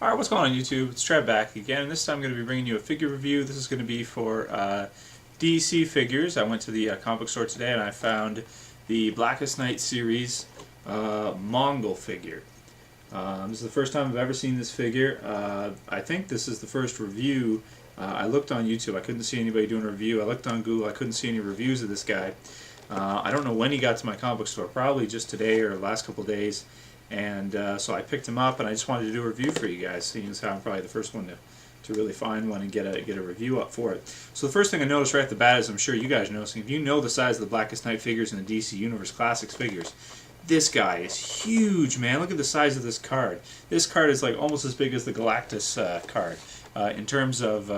Alright, what's going on YouTube? It's Trev back again, and this time I'm going to be bringing you a figure review. This is going to be for DC figures. I went to the comic book store today and I found the Blackest Night series Mongol figure. This is the first time I've ever seen this figure. I think this is the first review. I looked on YouTube, I couldn't see anybody doing a review. I looked on Google, I couldn't see any reviews of this guy. I don't know when he got to my comic book store, probably just today or the last couple of days. And so I picked him up, and I just wanted to do a review for you guys, seeing as how I'm probably the first one to really find one and get a review up for it. So the first thing I noticed right at the bat is, I'm sure you guys know, if you know the size of the Blackest Night figures in the DC Universe Classics figures, this guy is huge, man. Look at the size of this card. This card is like almost as big as the Galactus card. In terms of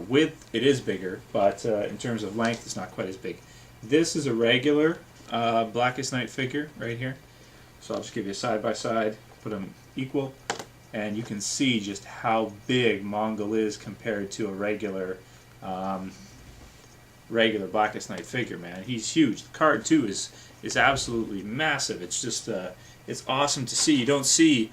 width, it is bigger, but in terms of length, it's not quite as big. This is a regular Blackest Night figure right here. So I'll just give you a side-by-side, put them equal, and you can see just how big Mongol is compared to a regular Blackest Night figure, man. He's huge. The card, too, is absolutely massive. It's just, it's awesome to see. You don't see,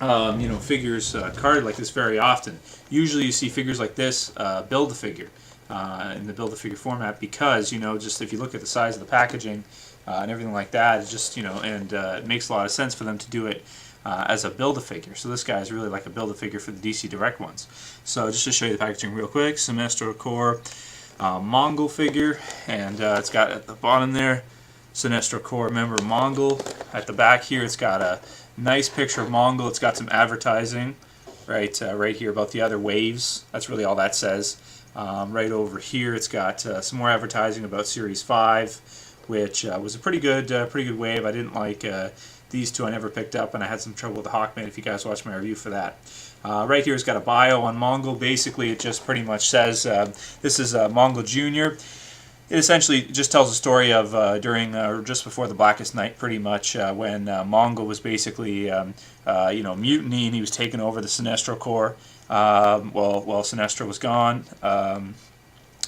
you know, figures carded like this very often. Usually you see figures like this Build-A-Figure in the Build-A-Figure format because, you know, just if you look at the size of the packaging, and everything like that, it's just, you know, and it makes a lot of sense for them to do it as a Build-A-Figure. So this guy is really like a Build-A-Figure for the DC Direct ones. So just to show you the packaging real quick, Sinestro Corps Mongol figure, and it's got at the bottom there, Sinestro Corps member Mongol. At the back here, it's got a nice picture of Mongol. It's got some advertising right here about the other waves. That's really all that says. Right over here, it's got some more advertising about Series 5. Which was a pretty good wave. I didn't like these two. I never picked up, and I had some trouble with the Hawkman. If you guys watched my review for that, right here, it's got a bio on Mongol. Basically, it just pretty much says this is Mongul Jr. It essentially just tells a story of during or just before the Blackest Night, pretty much when Mongol was basically you know, mutiny, and he was taking over the Sinestro Corps. While Sinestro was gone.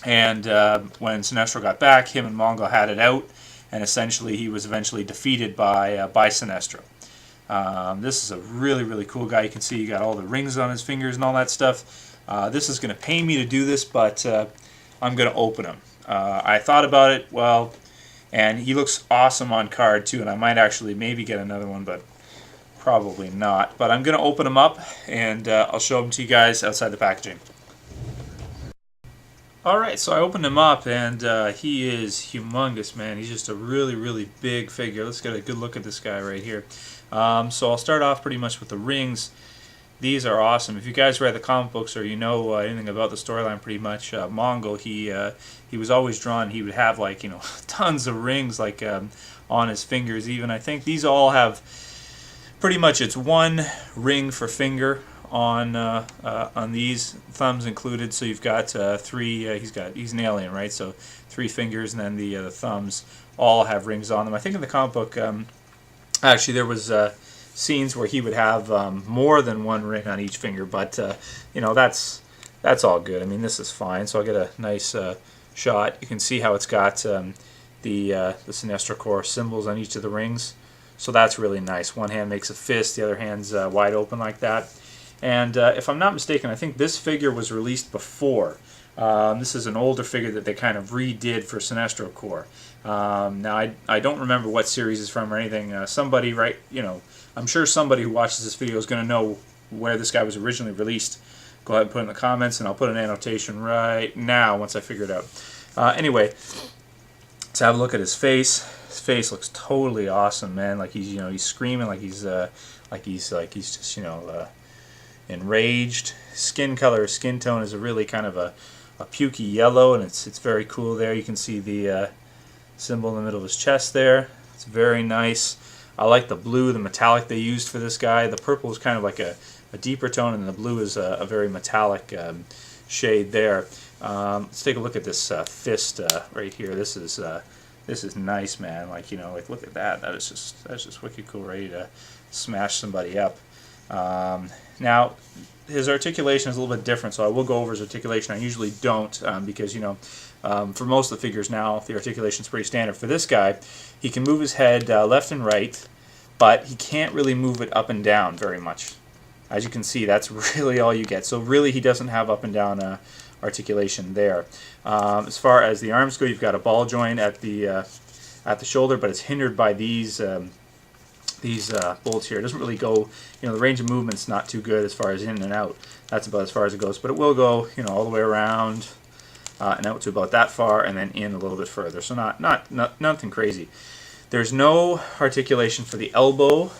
And when Sinestro got back, him and Mongol had it out, and essentially he was eventually defeated by Sinestro. This is a really cool guy. You can see he got all the rings on his fingers and all that stuff. This is going to pay me to do this, but I'm going to open him. I thought about it, well, and he looks awesome on card too, and I might actually maybe get another one, but probably not. But I'm going to open him up, and I'll show them to you guys outside the packaging. Alright, so I opened him up, and he is humongous, man. He's just a really big figure. Let's get a good look at this guy right here. So I'll start off pretty much with the rings. These are awesome. If you guys read the comic books or you know anything about the storyline pretty much, Mongol, he was always drawn. He would have, like, you know, tons of rings, like on his fingers even. I think these all have pretty much, it's one ring for finger on these, thumbs included. So you've got three. He's an alien, right? So 3 fingers, and then the thumbs all have rings on them. I think in the comic book, actually there was scenes where he would have more than 1 ring on each finger, but you know, that's all good. I mean, this is fine. So I'll get a nice shot. You can see how it's got the Sinestro Corps symbols on each of the rings. So that's really nice. One hand makes a fist, the other hand's wide open like that. And if I'm not mistaken, I think this figure was released before. This is an older figure that they kind of redid for Sinestro Corps. Now, I don't remember what series it's from or anything. Somebody, right, you know, I'm sure somebody who watches this video is going to know where this guy was originally released. Go ahead and put it in the comments, and I'll put an annotation right now once I figure it out. Anyway, let's have a look at his face. His face looks totally awesome, man. Like he's, you know, he's screaming, like he's just, you know, enraged. Skin color, skin tone is a really kind of a pukey yellow, and it's very cool there. You can see the symbol in the middle of his chest there. It's very nice. I like the blue, the metallic they used for this guy. The purple is kind of like a deeper tone, and the blue is a very metallic shade there. Let's take a look at this fist right here. This is nice, man. Like, you know, like, look at that. That's just wicked cool, ready to smash somebody up. Now, his articulation is a little bit different, so I will go over his articulation. I usually don't because, you know, for most of the figures now, the articulation is pretty standard. For this guy, he can move his head left and right, but he can't really move it up and down very much. As you can see, that's really all you get. So really, he doesn't have up and down articulation there. As far as the arms go, you've got a ball joint at the shoulder, but it's hindered by these bolts here. It doesn't really go, the range of movement's not too good as far as in and out. That's about as far as it goes, but it will go, all the way around and out to about that far, and then in a little bit further. So nothing crazy. There's no articulation for the elbow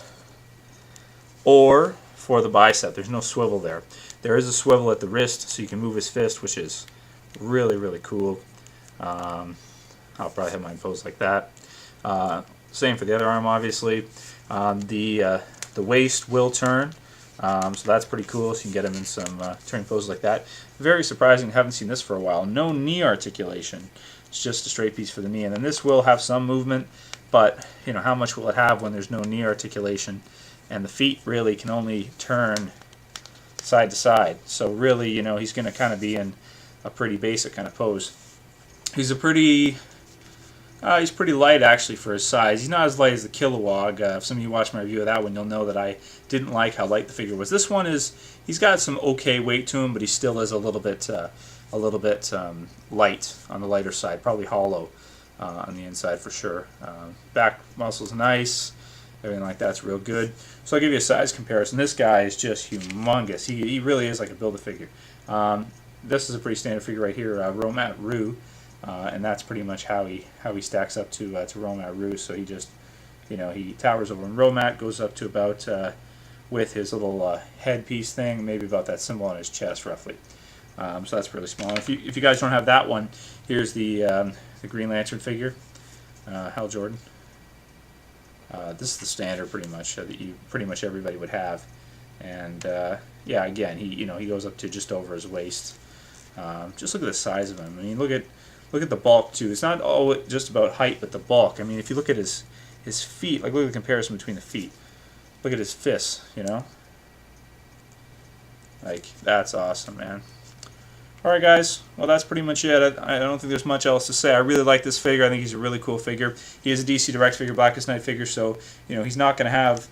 or for the bicep. There's no swivel there. There is a swivel at the wrist, so you can move his fist, which is really, really cool. I'll probably have mine posed like that. Same for the other arm, obviously. The waist will turn, so that's pretty cool. So you can get him in some turning poses like that. Very surprising. Haven't seen this for a while. No knee articulation. It's just a straight piece for the knee, and then this will have some movement. But how much will it have when there's no knee articulation? And the feet really can only turn side to side. So really, he's going to kind of be in a pretty basic kind of pose. He's pretty light actually for his size. He's not as light as the Kilowog. If some of you watched my review of that one, you'll know that I didn't like how light the figure was. This one he's got some okay weight to him, but he still is a little bit light on the lighter side, probably hollow on the inside for sure. Back muscles nice. Everything like that's real good. So I'll give you a size comparison. This guy is just humongous. He really is like a Build-A-Figure. This is a pretty standard figure right here, Romat Rue, and that's pretty much how he stacks up to Romat Rue. So he just, he towers over in Romat, goes up to about with his little headpiece thing, maybe about that symbol on his chest roughly. So that's really small. If you guys don't have that one, here's the Green Lantern figure, Hal Jordan. This is the standard pretty much that pretty much everybody would have, and yeah, again, he goes up to just over his waist. Just look at the size of him. I mean, look at the bulk too. It's not all just about height, but the bulk. I mean, if you look at his feet, like look at the comparison between the feet. Look at his fists. Like that's awesome, man. Alright guys, well that's pretty much it. I don't think there's much else to say. I really like this figure. I think he's a really cool figure. He is a DC Direct figure, Blackest Night figure, so he's not going to have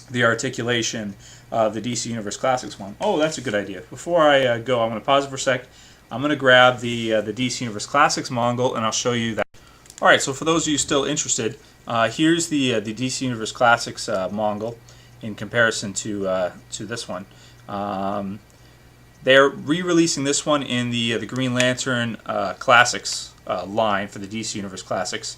the articulation of the DC Universe Classics one. Oh, that's a good idea. Before I go, I'm going to pause it for a sec. I'm going to grab the DC Universe Classics Mongol, and I'll show you that. Alright, so for those of you still interested, here's the DC Universe Classics Mongol in comparison to this one. They're re-releasing this one in the Green Lantern Classics line for the DC Universe Classics,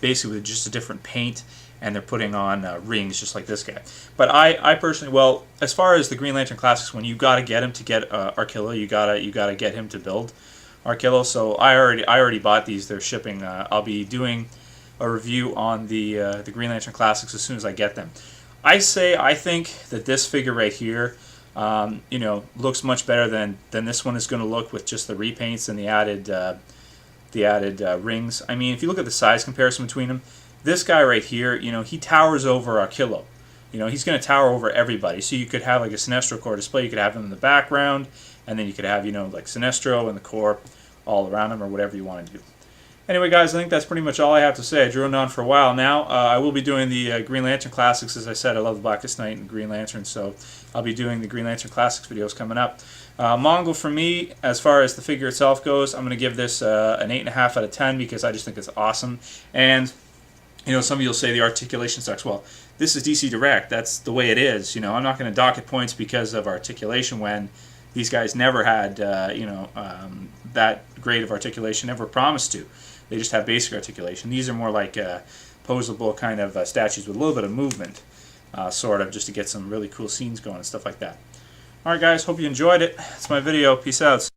basically with just a different paint, and they're putting on rings just like this guy. But I personally, well, as far as the Green Lantern Classics one, you got to get him to get Archilo. You gotta get him to build Archilo. So I already bought these. They're shipping. I'll be doing a review on the Green Lantern Classics as soon as I get them. I think that this figure right here, looks much better than this one is going to look with just the repaints and the added rings. I mean, if you look at the size comparison between them, this guy right here, he towers over Archilo. He's going to tower over everybody. So you could have like a Sinestro Corps display. You could have him in the background, and then you could have like Sinestro and the Corps all around him, or whatever you want to do. Anyway, guys, I think that's pretty much all I have to say. I droned on for a while now. I will be doing the Green Lantern Classics. As I said, I love the Blackest Night and Green Lantern, so I'll be doing the Green Lantern Classics videos coming up. Mongol, for me, as far as the figure itself goes, I'm going to give this an 8.5 out of 10 because I just think it's awesome. And, some of you will say the articulation sucks. Well, this is DC Direct. That's the way it is. I'm not going to dock it points because of articulation when these guys never had, that great of articulation, never promised to. They just have basic articulation. These are more like posable kind of statues with a little bit of movement, sort of, just to get some really cool scenes going and stuff like that. Alright guys, hope you enjoyed it. That's my video. Peace out.